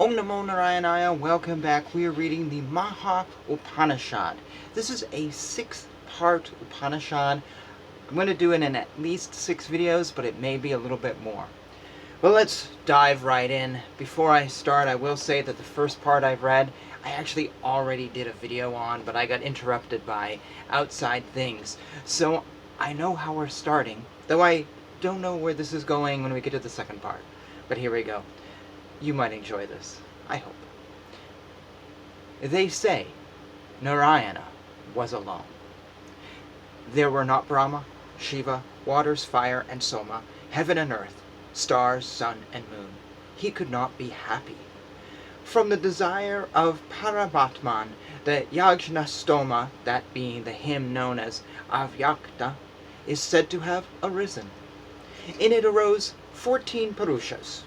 Om Namo Narayanaya, welcome back. We are reading the Maha Upanishad. This is a 6-part Upanishad. I'm going to do it in at least 6 videos, but it may be a little bit more. Well, let's dive right in. Before I start, I will say that the first part I've read, I actually already did a video on, but I got interrupted by outside things. So I know how we're starting, though I don't know where this is going when we get to the second part. But here we go. You might enjoy this, I hope. They say Narayana was alone. There were not Brahma, Shiva, waters, fire, and Soma, heaven and earth, stars, sun, and moon. He could not be happy. From the desire of Paramatman, the Yajnastoma, that being the hymn known as Avyakta, is said to have arisen. In it arose 14 Purushas,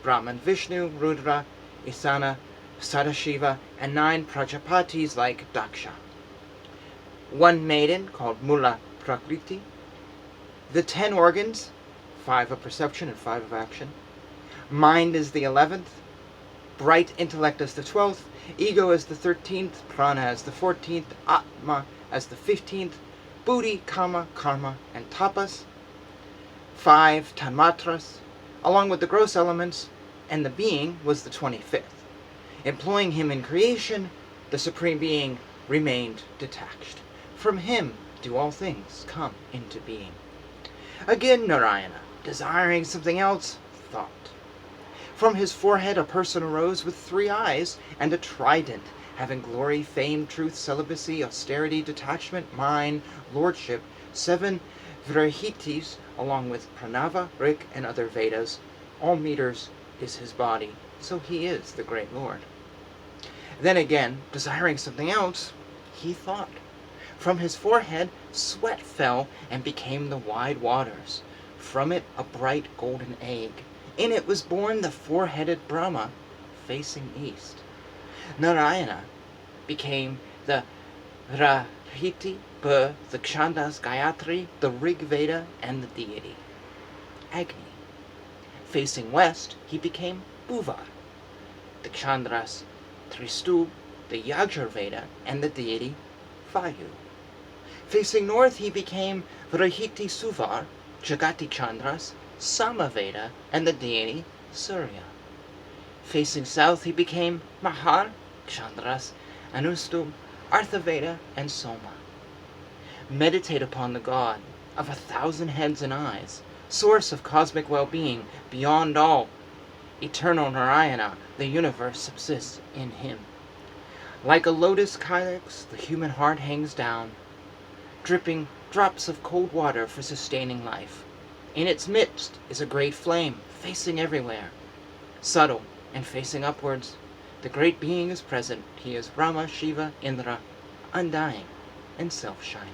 Brahman, Vishnu, Rudra, Isana, Sadashiva, and 9 Prajapatis like Daksha. One maiden called Mula Prakriti, the 10 organs, 5 of perception and 5 of action. Mind is the 11th, bright intellect as the 12th, ego as the 13th, prana as the 14th, atma as the 15th, buddhi, kama, karma, and tapas. 5 tanmatras, along with the gross elements, and the being was the 25th. Employing him in creation, the Supreme Being remained detached. From him do all things come into being. Again Narayana, desiring something else, thought. From his forehead a person arose with 3 eyes and a trident, having glory, fame, truth, celibacy, austerity, detachment, mind, lordship, 7 Vrahitis, along with Pranava, Rik, and other Vedas. All meters is his body, so he is the great Lord. Then again, desiring something else, he thought. From his forehead sweat fell and became the wide waters. From it a bright golden egg. In it was born the 4-headed Brahma, facing east. Narayana became the Vrahiti, the Kshandas, Gayatri, the Rig Veda, and the deity, Agni. Facing west, he became Bhuvar, the Kshandras, Tristu, the Yajurveda, and the deity, Vayu. Facing north, he became Vrahiti Suvar, Jagati Chandras, Samaveda, and the deity, Surya. Facing south, he became Maha, Chandras, Anustum, Arthaveda, and Soma. Meditate upon the God of 1,000 heads and eyes, source of cosmic well-being, beyond all. Eternal Narayana, the universe subsists in him. Like a lotus calyx, the human heart hangs down, dripping drops of cold water for sustaining life. In its midst is a great flame, facing everywhere. Subtle and facing upwards, the great being is present. He is Rama, Shiva, Indra, undying and self-shining.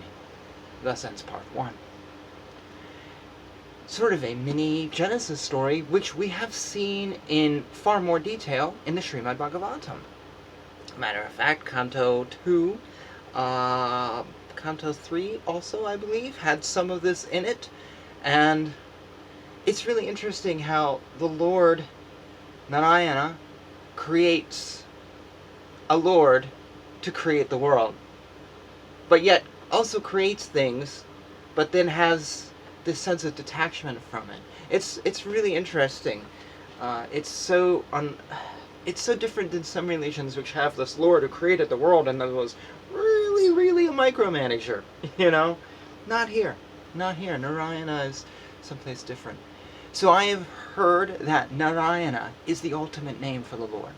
Thus ends part 1. Sort of a mini Genesis story, which we have seen in far more detail in the Srimad Bhagavatam. Matter of fact, Canto 2, Canto 3 also, I believe, had some of this in it. And it's really interesting how the Lord, Narayana, creates a Lord to create the world. But yet also creates things, but then has this sense of detachment from it. It's really interesting. It's so different than some religions which have this Lord who created the world and then was really a micromanager. You know, not here. Narayana is someplace different. So I have heard that Narayana is the ultimate name for the Lord,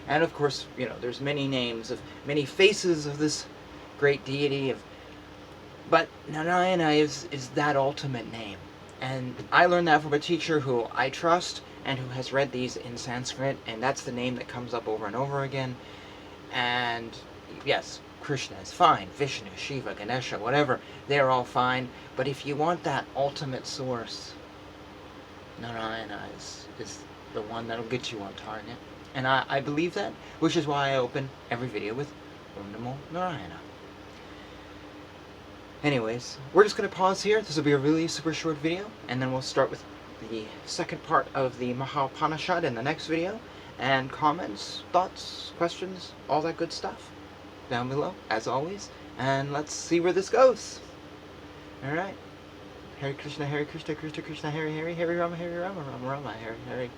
and of course, you know, there's many names of many faces of this great deity but Narayana is that ultimate name. And I learned that from a teacher who I trust and who has read these in Sanskrit, and that's the name that comes up over and over again. And yes, Krishna is fine, Vishnu, Shiva, Ganesha, whatever, they're all fine. But if you want that ultimate source, Narayana is the one that'll get you on target. And I believe that, which is why I open every video with Om Namo Narayana. Anyways, we're just going to pause here. This will be a really super short video, and then we'll start with the second part of the Maha Upanishad in the next video, And comments, thoughts, questions, all that good stuff down below, as always. And let's see where this goes. Alright. Hare Krishna, Krishna Krishna, Hare Hare, Hare Rama, Rama Rama, Hare Hare.